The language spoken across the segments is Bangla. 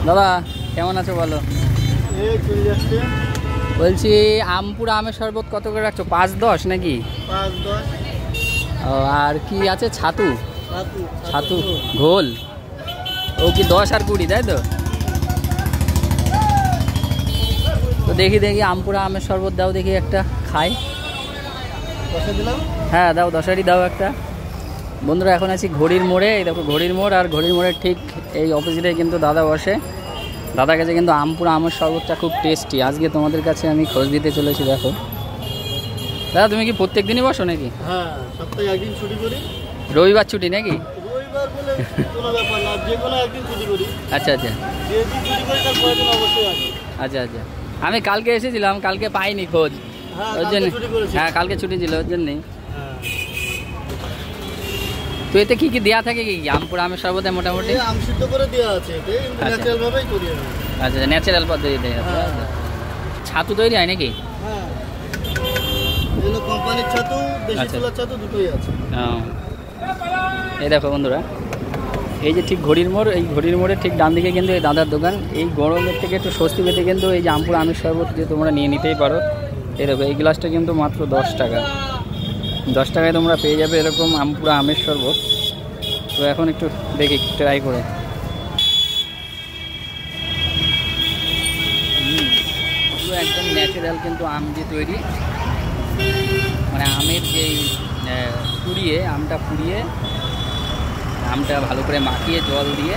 দাদা কেমন আছো বলো? বলছি আমপুরা আমের শরবত কত করে রাখছো? 5-10 নাকি? 5-10। ও আর কি আছে? ছাতু ছাতু ঘোল ও কি 10 আর 20 তাই তো? তো দেখি আমপুরা আমের শরবত দাও দেখি একটা খাই। হ্যাঁ দাও 10-ই দাও একটা। বন্ধুরা এখন আছি ঘড়ির মোড়ে। এই দেখো ঘড়ির মোড়, আর ঘড়ির মোড়ের ঠিক এই অপোজিটে কিন্তু দাদা বসে। দাদার কাছে কিন্তু আমপুরা আমের শরবতটা খুব টেস্টি। আজকে তোমাদের কাছে আমি খোঁজ দিতে চলেছি। দেখো দাদা তুমি কি প্রত্যেক দিনই বসো নাকি? হ্যাঁ, সপ্তাহে একদিন ছুটি করি। রবিবার ছুটি নাকি? রবিবার বলে কোনো ব্যাপার না, যে কোনো একদিন ছুটি করি। আচ্ছা আচ্ছা, যেদিন ছুটি করি তার পরের দিন অবশ্যই আসি। আচ্ছা আচ্ছা, আমি কালকে এসেছিলাম, কালকে পাইনি খোঁজ, ওর জন্য। হ্যাঁ কালকে ছুটি ছিল ওর জন্যই। তো এতে কি কি দেওয়া থাকে? কি আমপুরা আমের শরবতে মোটামুটি আম সিদ্ধ করে দেওয়া আছে, ন্যাচারাল ভাবেই করি আমি। আচ্ছা ন্যাচারাল পদ্ধতিতে। ছাতু তৈরি হয় নাকি? হ্যাঁ, এগুলো কোম্পানির ছাতু, দেশি চুলার ছাতু দুটোই আছে। এই দেখো বন্ধুরা, এই যে ঠিক ঘড়ির মোড়, এই ঘড়ির মোড়ের ঠিক ডান দিকে কিন্তু এই দাদার দোকান। এই গরমের থেকে একটু স্বস্তি পেতে কিন্তু এই যে আমপুরা আমের শরবত যে তোমরা নিয়ে নিতেই পারো। এই দেখো এই গ্লাসটা কিন্তু মাত্র 10 টাকা। 10 টাকায় তোমরা পেয়ে যাবে এরকম আমপুরা আমের শরবত। তো এখন একটু দেখি ট্রাই করে। পুরো একদম ন্যাচারাল কিন্তু আম দিয়ে তৈরি, মানে আমের যেই আমটা পুড়িয়ে আমটা ভালো করে মাখিয়ে জল দিয়ে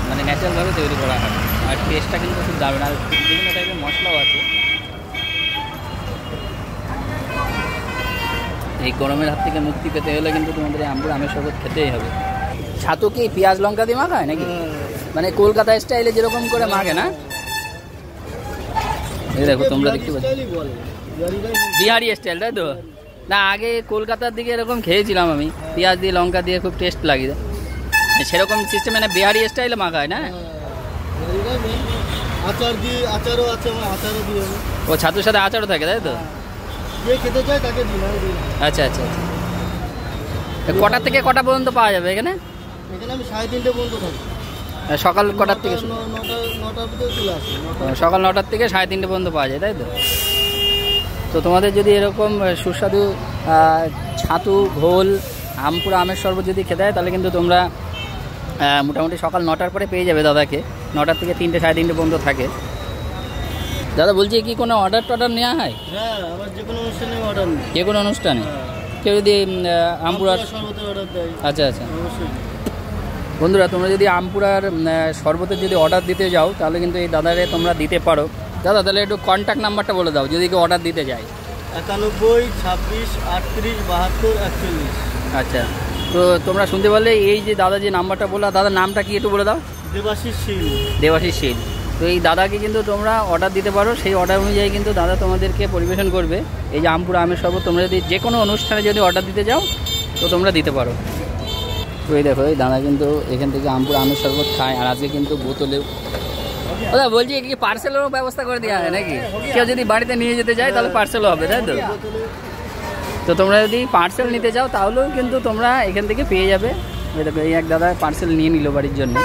মানে ন্যাচারালভাবে তৈরি করা হয়। আর টেস্টটা কিন্তু খুব দারুণ, আর বিভিন্ন টাইপের মশলাও আছে। এই গরমের হাত থেকে মুক্তি পেতে হলে কিন্তু তোমাদের এই আমপুরা আমের শরবত খেতেই হবে। ছাতু কি পেঁয়াজ লঙ্কা দিয়ে মাখায় নাকি? মানে কলকাতা স্টাইলে যেরকম করে মাখে না? এই দেখো তোমরা দেখতে পাচ্ছ বিহারি স্টাইল, তাই তো? না আগে কলকাতার দিকে এরকম খেয়েছিলাম আমি, পেঁয়াজ দিয়ে লঙ্কা দিয়ে খুব টেস্ট লাগে। সেরকম সিস্টেম মানে বিহারি স্টাইলে মাখায় না? আচার দিয়ে, আচারও আছে, আচারও দিয়ে। ও ছাতুর সাথে আচারও থাকে তাই তো? যে খেতে চায় তাকে দিই। আচ্ছা আচ্ছা আচ্ছা, কটা থেকে কটা পর্যন্ত পাওয়া যাবে এখানে? এখানে আমি 3:30 পর্যন্ত থাকি। সকাল কটার থেকে? 9টার ভিতরে চলে আসি। সকাল 9টার থেকে 3:30 পর্যন্ত পাওয়া যায় তাই তো? তো তোমাদের যদি এরকম সুস্বাদু ছাতু ঘোল আমপুরা আমের শরবত যদি খেতে হয় তাহলে কিন্তু তোমরা মোটামুটি সকাল 9টার পরে পেয়ে যাবে দাদাকে। 9টার থেকে 3টে 3:30 পর্যন্ত থাকে। দাদা বলছি কি কোনো অর্ডার টর্ডার নেওয়া হয়? হ্যাঁ, আমার যে কোনো অনুষ্ঠানে অর্ডার নেই। যে কোনো অনুষ্ঠানে কেউ যদি আমপুরার শরবতের অর্ডার দেয়? আচ্ছা আচ্ছা। অবশ্যই বন্ধুরা তোমরা যদি আমপুরার শরবতের যদি অর্ডার দিতে যাও তাহলে কিন্তু এই দাদারে তোমরা দিতে পারো। দাদা তাহলে একটু কন্ট্যাক্ট নাম্বারটা বলে দাও যদি কেউ অর্ডার দিতে যায়। 91 26 38 72 41। আচ্ছা, তো তোমরা শুনতে পারলে এই যে দাদা যে নাম্বারটা বললো, দাদার নামটা কি একটু বলে দাও? দেবাশিস শীল। দেবাশিস শীল। তো এই দাদাকে কিন্তু তোমরা অর্ডার দিতে পারো, সেই অর্ডার অনুযায়ী কিন্তু দাদা তোমাদেরকে পরিবেশন করবে এই যে আমপুরা আমের শরবত। তোমরা যদি যে কোনো অনুষ্ঠানে যদি অর্ডার দিতে যাও তো তোমরা দিতে পারো। তো এই দেখো এই দাদা কিন্তু এখান থেকে আমপুরা আমের শরবত খায়, আর আজকে কিন্তু বোতলেও। দাদা বলছি কি পার্সেলেরও ব্যবস্থা করে দেওয়া হয় নাকি? কেউ যদি বাড়িতে নিয়ে যেতে চায় তাহলে পার্সেলও হবে তাই তো? তো তোমরা যদি পার্সেল নিতে চাও তাহলেও কিন্তু তোমরা এখান থেকে পেয়ে যাবে। এই দেখো এই এক দাদা পার্সেল নিয়ে নিল বাড়ির জন্য।